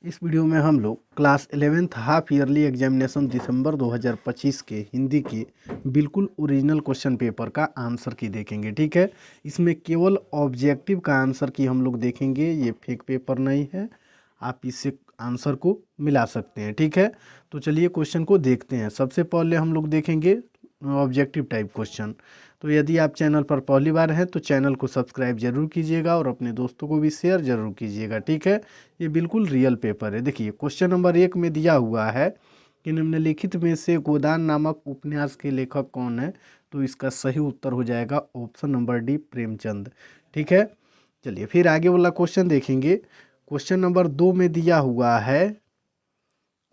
इस वीडियो में हम लोग class 11th half yearly examination December 2025 के हिंदी के बिल्कुल ओरिजिनल क्वेश्चन पेपर का आंसर की देखेंगे। ठीक है, इसमें केवल ऑब्जेक्टिव का आंसर की हम लोग देखेंगे, ये फेक पेपर नहीं है, आप इससे आंसर को मिला सकते हैं। ठीक है, तो चलिए क्वेश्चन को देखते हैं। सबसे पहले हम लोग देखेंगे ऑब्जेक्टिव टाइप क्वेश्चन। तो यदि आप चैनल पर पहली बार हैं तो चैनल को सब्सक्राइब जरूर कीजिएगा और अपने दोस्तों को भी शेयर जरूर कीजिएगा। ठीक है, ये बिल्कुल रियल पेपर है। देखिए क्वेश्चन नंबर 1 में दिया हुआ है कि निम्नलिखित में से गोदान नामक उपन्यास के लेखक कौन है। तो इसका सही उत्तर हो जाएगा ऑप्शन नंबर डी, प्रेमचंद। ठीक है, चलिए फिर आगे वाला क्वेश्चन देखेंगे। क्वेश्चन नंबर 2 में दिया हुआ है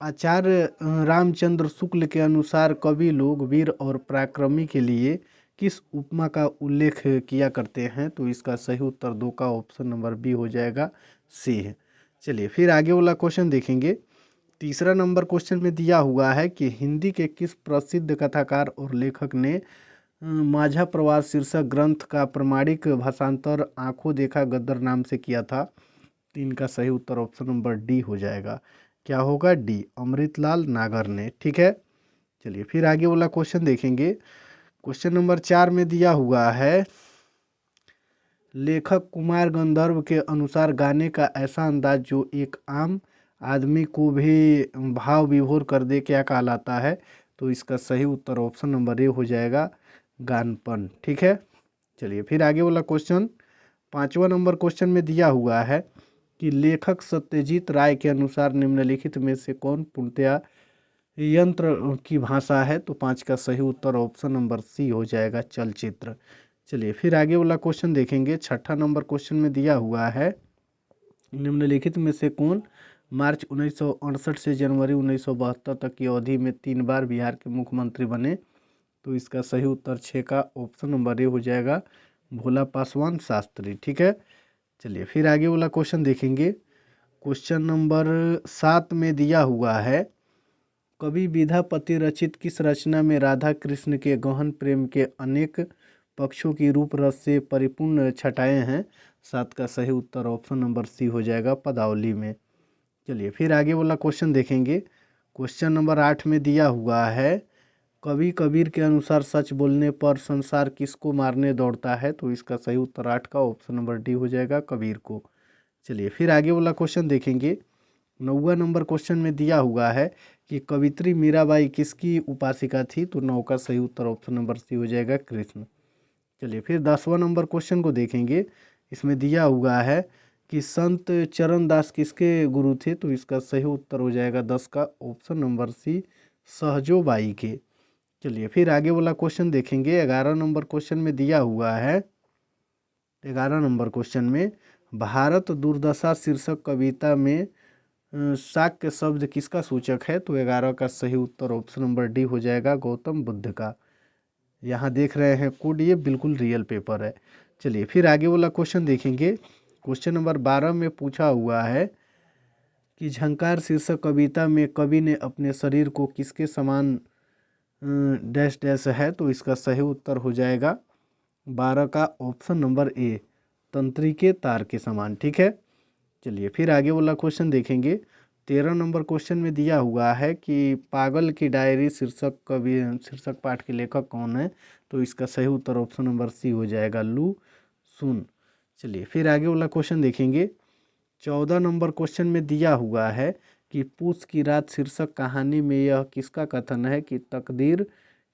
आचार्य रामचंद्र शुक्ल के अनुसार कवि लोग वीर और पराक्रमी के लिए किस उपमा का उल्लेख किया करते हैं। तो इसका सही उत्तर 2 का ऑप्शन नंबर बी हो जाएगा, सिंह। चलिए फिर आगे वाला क्वेश्चन देखेंगे। तीसरा नंबर क्वेश्चन में दिया हुआ है कि हिंदी के किस प्रसिद्ध कथाकार और लेखक ने माझा प्रवास शीर्षक ग्रंथ का प्रमाणिक भाषांतर आंखों देखा गद्दर नाम से किया था। तो इनका सही उत्तर ऑप्शन नंबर डी हो जाएगा। क्या होगा? डी, अमृतलाल नागर ने। ठीक है, चलिए फिर आगे वाला क्वेश्चन देखेंगे। क्वेश्चन नंबर 4 में दिया हुआ है लेखक कुमार गंधर्व के अनुसार गाने का ऐसा अंदाज जो एक आम आदमी को भी भाव विभोर कर दे क्या कहलाता है। तो इसका सही उत्तर ऑप्शन नंबर ए हो जाएगा, गानपन। ठीक है, चलिए फिर आगे वाला क्वेश्चन 5वां नंबर क्वेश्चन में दिया हुआ है कि लेखक सत्यजीत राय के अनुसार निम्नलिखित में से कौन पूर्णतया यंत्र की भाषा है। तो 5 का सही उत्तर ऑप्शन नंबर सी हो जाएगा, चलचित्र। चलिए फिर आगे वाला क्वेश्चन देखेंगे। 6ठा नंबर क्वेश्चन में दिया हुआ है निम्नलिखित में से कौन मार्च 1968 से जनवरी 1972 तक की अवधि में 3 बार बिहार के मुख्यमंत्री बने। तो इसका सही उत्तर 6 का ऑप्शन नंबर ए हो जाएगा, भोला पासवान शास्त्री। ठीक है, चलिए फिर आगे वाला क्वेश्चन देखेंगे। क्वेश्चन नंबर 7 में दिया हुआ है कवि विद्यापति रचित किस रचना में राधा कृष्ण के गहन प्रेम के अनेक पक्षों की रूप रस से परिपूर्ण छटाएं हैं। 7 का सही उत्तर ऑप्शन नंबर सी हो जाएगा, पदावली में। चलिए फिर आगे वाला क्वेश्चन देखेंगे। क्वेश्चन नंबर 8 में दिया हुआ है कवि कबीर के अनुसार सच बोलने पर संसार किसको मारने दौड़ता है। तो इसका सही उत्तर 8 का ऑप्शन नंबर डी हो जाएगा, कबीर को। चलिए फिर आगे वाला क्वेश्चन देखेंगे। 9वां नंबर क्वेश्चन में दिया हुआ है कि कवित्री मीराबाई किसकी उपासिका थी। तो 9 का सही उत्तर ऑप्शन नंबर सी हो जाएगा, कृष्ण। चलिए फिर 10वां नंबर क्वेश्चन को देखेंगे। इसमें दिया हुआ है कि संत चरणदास किसके गुरु थे। तो इसका सही उत्तर हो जाएगा 10 का ऑप्शन नंबर सी, सहजोबाई के। चलिए फिर आगे वाला क्वेश्चन देखेंगे। 11 नंबर क्वेश्चन में दिया हुआ है 11 नंबर क्वेश्चन में भारत दुर्दशा शीर्षक कविता में शाक्य शब्द किसका सूचक है। तो 11 का सही उत्तर ऑप्शन नंबर डी हो जाएगा, गौतम बुद्ध का। यहाँ देख रहे हैं कोड, ये बिल्कुल रियल पेपर है। चलिए फिर आगे वाला क्वेश्चन देखेंगे। क्वेश्चन नंबर 12 में पूछा हुआ है कि झंकार शीर्षक कविता में कवि ने अपने शरीर को किसके समान डैश डैश है। तो इसका सही उत्तर हो जाएगा 12 का ऑप्शन नंबर ए, तंत्री के तार के समान। ठीक है, चलिए फिर आगे वाला क्वेश्चन देखेंगे। 13 नंबर क्वेश्चन में दिया हुआ है कि पागल की डायरी शीर्षक पाठ के लेखक कौन है। तो इसका सही उत्तर ऑप्शन नंबर सी हो जाएगा, लू सुन। चलिए फिर आगे वाला क्वेश्चन देखेंगे। 14 नंबर क्वेश्चन में दिया हुआ है कि पूस की रात शीर्षक कहानी में यह किसका कथन है कि तकदीर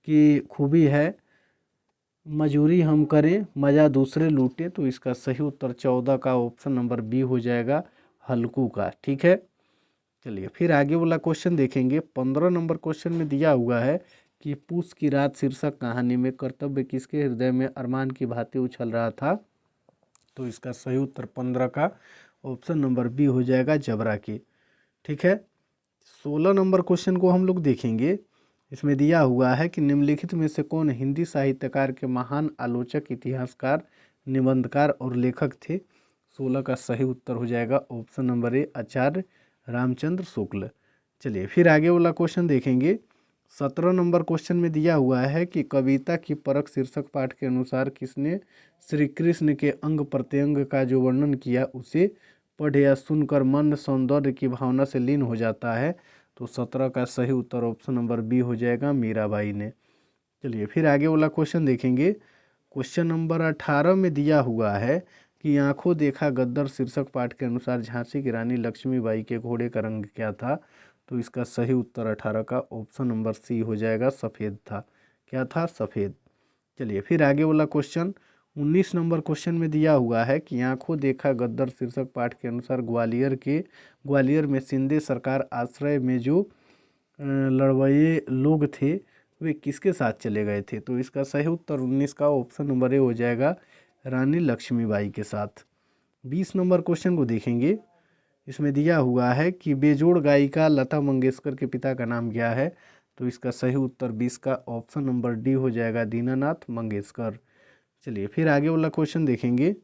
की खूबी है मजूरी हम करें मज़ा दूसरे लूटे। तो इसका सही उत्तर 14 का ऑप्शन नंबर बी हो जाएगा, हल्कू का। ठीक है, चलिए फिर आगे वाला क्वेश्चन देखेंगे। 15 नंबर क्वेश्चन में दिया हुआ है कि पूस की रात शीर्षक कहानी में कर्तव्य किसके हृदय में अरमान की भांति उछल रहा था। तो इसका सही उत्तर 15 का ऑप्शन नंबर बी हो जाएगा, जबरा की। ठीक है, 16 नंबर क्वेश्चन को हम लोग देखेंगे। इसमें दिया हुआ है कि निम्नलिखित में से कौन हिंदी साहित्यकार के महान आलोचक, इतिहासकार, निबंधकार और लेखक थे। 16 का सही उत्तर हो जाएगा ऑप्शन नंबर ए, आचार्य रामचंद्र शुक्ल। चलिए फिर आगे वाला क्वेश्चन देखेंगे। 17 नंबर क्वेश्चन में दिया हुआ है कि कविता की परख शीर्षक पाठ के अनुसार किसने श्री कृष्ण के अंग प्रत्यंग का जो वर्णन किया उसे पढ़ या सुनकर मन सौंदर्य की भावना से लीन हो जाता है। तो 17 का सही उत्तर ऑप्शन नंबर बी हो जाएगा, मीराबाई ने। चलिए फिर आगे वाला क्वेश्चन देखेंगे। क्वेश्चन नंबर 18 में दिया हुआ है कि आंखों देखा गद्दर शीर्षक पाठ के अनुसार झांसी की रानी लक्ष्मीबाई के घोड़े का रंग क्या था। तो इसका सही उत्तर 18 का ऑप्शन नंबर सी हो जाएगा, सफ़ेद था। क्या था? सफ़ेद। चलिए फिर आगे वाला क्वेश्चन 19 नंबर क्वेश्चन में दिया हुआ है कि आंखों देखा गद्दर शीर्षक पाठ के अनुसार ग्वालियर में शिंदे सरकार आश्रय में जो लड़वैये लोग थे वे किसके साथ चले गए थे। तो इसका सही उत्तर 19 का ऑप्शन नंबर ए हो जाएगा, रानी लक्ष्मीबाई के साथ। 20 नंबर क्वेश्चन को देखेंगे। इसमें दिया हुआ है कि बेजोड़ गायिका लता मंगेशकर के पिता का नाम क्या है। तो इसका सही उत्तर 20 का ऑप्शन नंबर डी हो जाएगा, दीनानाथ मंगेशकर। चलिए फिर आगे वाला क्वेश्चन देखेंगे।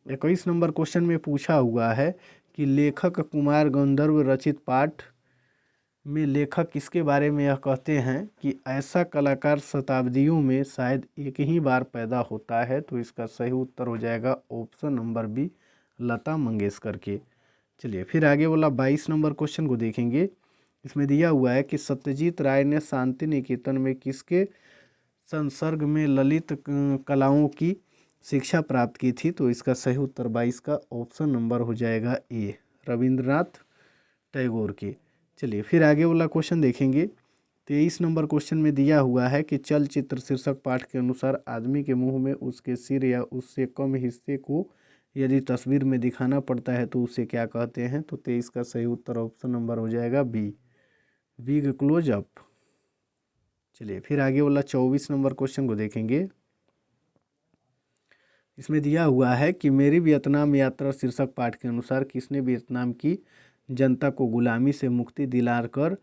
21 नंबर क्वेश्चन में पूछा हुआ है कि लेखक कुमार गंधर्व रचित पाठ में लेखक किसके बारे में यह कहते हैं कि ऐसा कलाकार शताब्दियों में शायद एक ही बार पैदा होता है। तो इसका सही उत्तर हो जाएगा option number B, Lata Mangeshkar के। चलिए फिर आगे वाला 22 नंबर क्वेश्चन को देखेंगे। इसमें दिया हुआ है कि सत्यजीत राय ने शांति निकेतन में किसके संसर्ग में ललित कलाओं की शिक्षा प्राप्त की थी। तो इसका सही उत्तर 22 का ऑप्शन नंबर हो जाएगा ए, रविंद्रनाथ टैगोर के। चलिए फिर आगे वाला क्वेश्चन देखेंगे। 23 नंबर क्वेश्चन में दिया हुआ है कि चलचित्र शीर्षक पाठ के अनुसार आदमी के मुंह में उसके सिर या उससे कम हिस्से को यदि तस्वीर में दिखाना पड़ता है तो उसे क्या कहते हैं। तो 23 का सही उत्तर ऑप्शन नंबर हो जाएगा बी, बिग क्लोज अप। चलिए फिर आगे वाला 24 नंबर क्वेश्चन को देखेंगे। इसमें दिया हुआ है कि मेरी वियतनाम यात्रा शीर्षक पाठ के अनुसार किसने वियतनाम की जनता को गुलामी से मुक्ति दिलाकर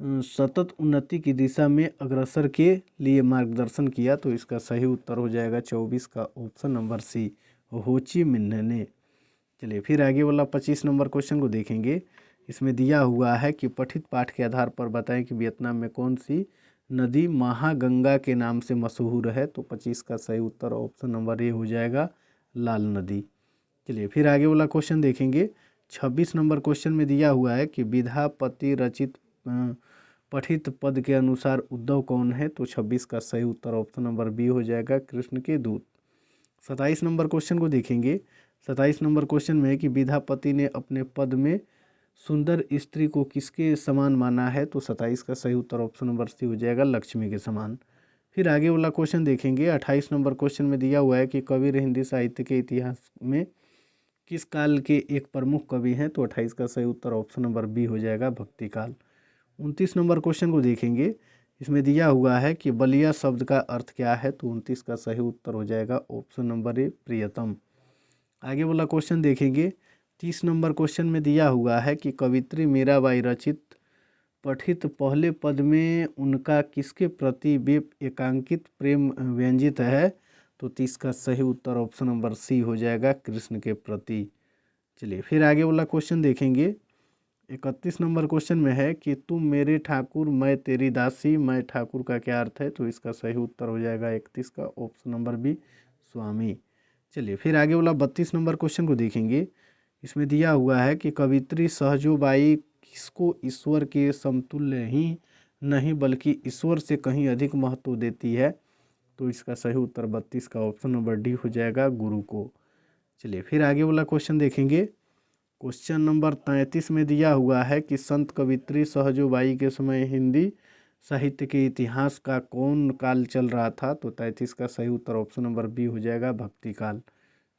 सतत उन्नति की दिशा में अग्रसर के लिए मार्गदर्शन किया। तो इसका सही उत्तर हो जाएगा 24 का ऑप्शन नंबर सी, हो ची मिन्ह ने। चलिए फिर आगे वाला 25 नंबर क्वेश्चन को देखेंगे। इसमें दिया हुआ है कि पठित पाठ के आधार पर बताएं कि वियतनाम में कौन सी नदी महागंगा के नाम से मशहूर है। तो 25 का सही उत्तर ऑप्शन नंबर ए हो जाएगा, लाल नदी। चलिए फिर आगे वाला क्वेश्चन देखेंगे। 26 नंबर क्वेश्चन में दिया हुआ है कि विद्यापति रचित पठित पद के अनुसार उद्धव कौन है। तो 26 का सही उत्तर ऑप्शन नंबर बी हो जाएगा, कृष्ण के दूत। 27 नंबर क्वेश्चन को देखेंगे। 27 नंबर क्वेश्चन में है कि विद्यापति ने अपने पद में सुंदर स्त्री को किसके समान माना है। तो 27 का सही उत्तर ऑप्शन नंबर सी हो जाएगा, लक्ष्मी के समान। फिर आगे वाला क्वेश्चन देखेंगे। 28 नंबर क्वेश्चन में दिया हुआ है कि कबीर हिंदी साहित्य के इतिहास में किस काल के एक प्रमुख कवि हैं। तो 28 का सही उत्तर ऑप्शन नंबर बी हो जाएगा, भक्ति काल। 29 नंबर क्वेश्चन को देखेंगे। इसमें दिया हुआ है कि बलिया शब्द का अर्थ क्या है। तो 29 का सही उत्तर हो जाएगा ऑप्शन नंबर ए, प्रियतम। आगे वाला क्वेश्चन देखेंगे। 30 नंबर क्वेश्चन में दिया हुआ है कि कवित्री मीराबाई रचित पठित पहले पद में उनका किसके प्रति वे एकांकित प्रेम व्यंजित है। तो 30 का सही उत्तर ऑप्शन नंबर सी हो जाएगा, कृष्ण के प्रति। चलिए फिर आगे वाला क्वेश्चन देखेंगे। 31 नंबर क्वेश्चन में है कि तुम मेरे ठाकुर मैं तेरी दासी, मैं ठाकुर का क्या अर्थ है। तो इसका सही उत्तर हो जाएगा 31 का ऑप्शन नंबर बी, स्वामी। चलिए फिर आगे वाला 32 नंबर क्वेश्चन को देखेंगे। इसमें दिया हुआ है कि कवित्री सहजोबाई किसको ईश्वर के समतुल्य ही नहीं बल्कि ईश्वर से कहीं अधिक महत्व देती है। तो इसका सही उत्तर 32 का ऑप्शन नंबर डी हो जाएगा, गुरु को। चलिए फिर आगे वाला क्वेश्चन देखेंगे। क्वेश्चन नंबर 33 में दिया हुआ है कि संत कवित्री सहजोबाई के समय हिंदी साहित्य के इतिहास का कौन काल चल रहा था। तो 33 का सही उत्तर ऑप्शन नंबर बी हो जाएगा, भक्ति काल।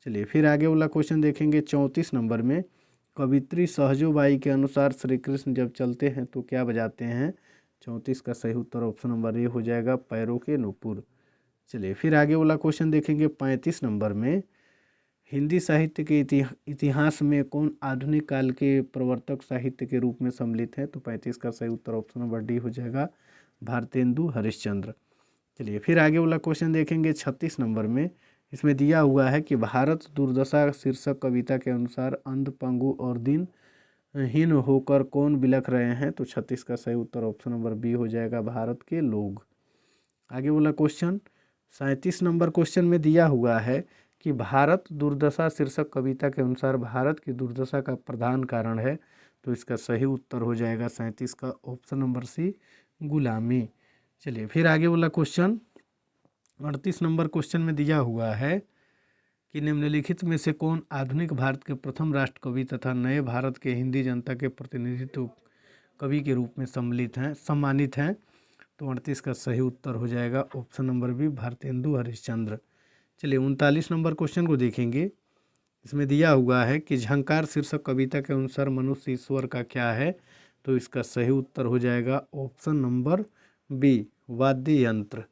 चलिए फिर आगे वाला क्वेश्चन देखेंगे। 34 नंबर में कवित्री सहजोबाई के अनुसार श्री कृष्ण जब चलते हैं तो क्या बजाते हैं। 34 का सही उत्तर ऑप्शन नंबर ए हो जाएगा, पैरों के नूपुर। चलिए फिर आगे वाला क्वेश्चन देखेंगे। 35 नंबर में हिंदी साहित्य के इतिहास में कौन आधुनिक काल के प्रवर्तक साहित्य के रूप में सम्मिलित है। तो 35 का सही उत्तर ऑप्शन नंबर डी हो जाएगा, भारतेंदु हरिश्चंद्र। चलिए फिर आगे वाला क्वेश्चन देखेंगे। 36 नंबर में इसमें दिया हुआ है कि भारत दुर्दशा शीर्षक कविता के अनुसार अंध पंगु और दिनहीन होकर कौन बिलख रहे हैं। तो 36 का सही उत्तर ऑप्शन नंबर बी हो जाएगा, भारत के लोग। आगे वाला क्वेश्चन 37 नंबर क्वेश्चन में दिया हुआ है कि भारत दुर्दशा शीर्षक कविता के अनुसार भारत की दुर्दशा का प्रधान कारण है, तो इसका सही उत्तर हो जाएगा 37 का ऑप्शन नंबर सी, गुलामी। चलिए फिर आगे वाला क्वेश्चन 38 नंबर क्वेश्चन में दिया हुआ है कि निम्नलिखित में से कौन आधुनिक भारत के प्रथम राष्ट्र कवि तथा नए भारत के हिंदी जनता के प्रतिनिधित्व कवि के रूप में सम्मानित हैं। तो 38 का सही उत्तर हो जाएगा option number B, Bharatendu Harishchandra. चलिए 39 नंबर क्वेश्चन को देखेंगे। इसमें दिया हुआ है कि झंकार शीर्षक कविता के अनुसार मनुष्य ईश्वर का क्या है, तो इसका सही उत्तर हो जाएगा ऑप्शन नंबर बी, वाद्य यंत्र।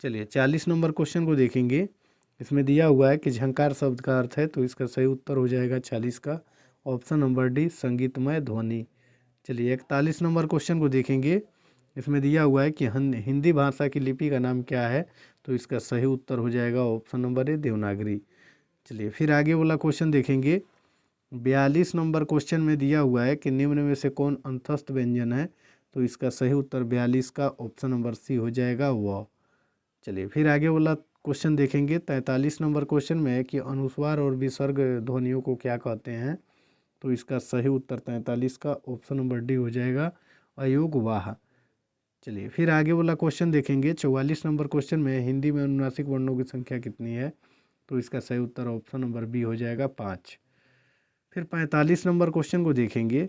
चलिए 40 नंबर क्वेश्चन को देखेंगे। इसमें दिया हुआ है कि झंकार शब्द का अर्थ है, तो इसका सही उत्तर हो जाएगा 40 का ऑप्शन नंबर डी, संगीतमय ध्वनि। चलिए 41 नंबर क्वेश्चन को देखेंगे। इसमें दिया हुआ है कि हिंदी भाषा की लिपि का नाम क्या है, तो इसका सही उत्तर हो जाएगा ऑप्शन नंबर ए, देवनागरी। चलिए फिर आगे वाला क्वेश्चन देखेंगे। 42 नंबर क्वेश्चन में दिया हुआ है कि निम्न में से कौन अंतस्थ व्यंजन है, तो इसका सही उत्तर 42 का ऑप्शन नंबर सी हो जाएगा व। चलिए फिर आगे वाला क्वेश्चन देखेंगे। 43 नंबर क्वेश्चन में है कि अनुस्वार और विसर्ग ध्वनियों को क्या कहते हैं, तो इसका सही उत्तर 43 का ऑप्शन नंबर डी हो जाएगा, अयोगवाह। चलिए फिर आगे वाला क्वेश्चन देखेंगे। 44 नंबर क्वेश्चन में हिंदी में अनुनासिक वर्णों की संख्या कितनी है, तो इसका सही उत्तर ऑप्शन नंबर बी हो जाएगा 5। फिर 45 नंबर क्वेश्चन को देखेंगे।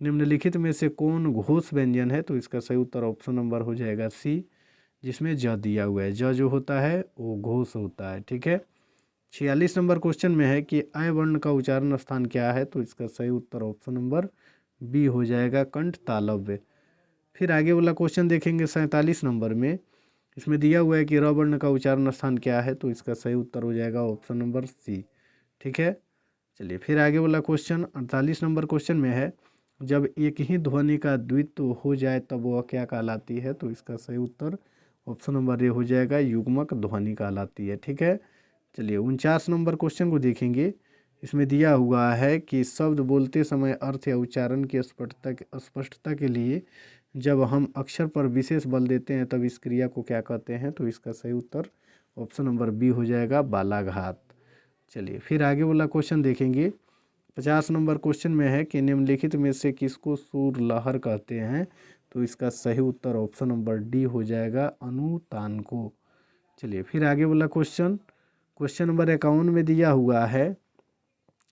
निम्नलिखित में से कौन घोष व्यंजन है, तो इसका सही उत्तर ऑप्शन नंबर हो जाएगा सी, जिसमें ज दिया हुआ है। ज जो होता है वो घोष होता है, ठीक है। 46 नंबर क्वेश्चन में है कि अ वर्ण का उच्चारण स्थान क्या है, तो इसका सही उत्तर ऑप्शन नंबर बी हो जाएगा, कंठ तालव्य। फिर आगे वाला क्वेश्चन देखेंगे 47 नंबर में। इसमें दिया हुआ है कि र वर्ण का उच्चारण स्थान क्या है, तो इसका सही उत्तर हो जाएगा ऑप्शन नंबर सी, ठीक है। चलिए फिर आगे वाला क्वेश्चन 48 नंबर क्वेश्चन में है, जब एक ही ध्वनि का द्वित्व हो जाए तब वह क्या कहलाती है, तो इसका सही उत्तर ऑप्शन नंबर ए हो जाएगा, युग्मक ध्वनि कहलाती है, ठीक है। चलिए 49 नंबर क्वेश्चन को देखेंगे। इसमें दिया हुआ है कि शब्द बोलते समय अर्थ या उच्चारण की स्पष्टता के लिए जब हम अक्षर पर विशेष बल देते हैं तब इस क्रिया को क्या कहते हैं, तो इसका सही उत्तर ऑप्शन नंबर बी हो जाएगा, बालाघात। चलिए फिर आगे वाला क्वेश्चन देखेंगे। 50 नंबर क्वेश्चन में है कि निम्नलिखित में से किसको सूर लहर कहते हैं, तो इसका सही उत्तर ऑप्शन नंबर डी हो जाएगा, अनुतान को। चलिए फिर आगे वाला क्वेश्चन नंबर 51 में दिया हुआ है,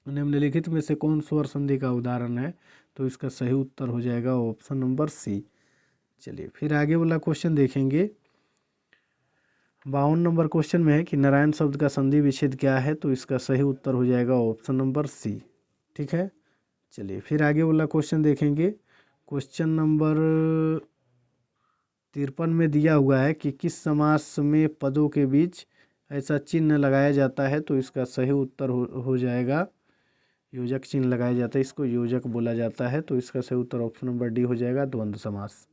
निम्नलिखित में से कौन स्वर संधि का उदाहरण है, तो इसका सही उत्तर हो जाएगा ऑप्शन नंबर सी। चलिए फिर आगे वाला क्वेश्चन देखेंगे। 52 नंबर क्वेश्चन में है कि नारायण शब्द का संधि विच्छेद क्या है, तो इसका सही उत्तर हो जाएगा ऑप्शन नंबर सी, ठीक है। चलिए फिर आगे वाला क्वेश्चन देखेंगे। क्वेश्चन नंबर 53 में दिया हुआ है कि किस समास में पदों के बीच ऐसा चिन्ह लगाया जाता है, तो इसका सही उत्तर हो जाएगा, योजक चिन्ह लगाया जाता है, इसको योजक बोला जाता है, तो इसका सही उत्तर ऑप्शन नंबर डी हो जाएगा, द्वंद्व समास।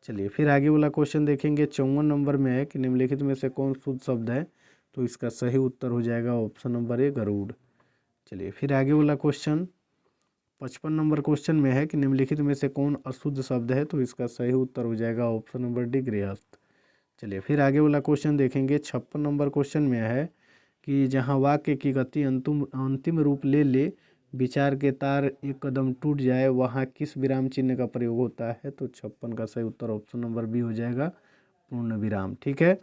चलिए फिर आगे वाला क्वेश्चन देखेंगे। 54 नंबर में है कि निम्नलिखित में से कौन शुद्ध शब्द है, तो इसका सही उत्तर हो जाएगा ऑप्शन नंबर ए, गरुड़। चलिए फिर आगे वाला क्वेश्चन 55 नंबर क्वेश्चन में है कि निम्नलिखित में से कौन अशुद्ध शब्द है, तो इसका सही उत्तर हो जाएगा ऑप्शन नंबर डी, गृहस्थ। चलिए फिर आगे वाला क्वेश्चन देखेंगे। 56 नंबर क्वेश्चन में है कि जहाँ वाक्य की गति अंतिम रूप ले विचार के तार एक कदम टूट जाए वहाँ किस विराम चिन्ह का प्रयोग होता है, तो 56 का सही उत्तर ऑप्शन नंबर बी हो जाएगा, पूर्ण विराम, ठीक है।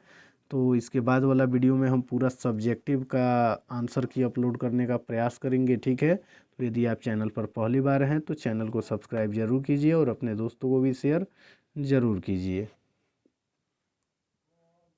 तो इसके बाद वाला वीडियो में हम पूरा सब्जेक्टिव का आंसर की अपलोड करने का प्रयास करेंगे, ठीक है। तो यदि आप चैनल पर पहली बार हैं तो चैनल को सब्सक्राइब जरूर कीजिए और अपने दोस्तों को भी शेयर ज़रूर कीजिए।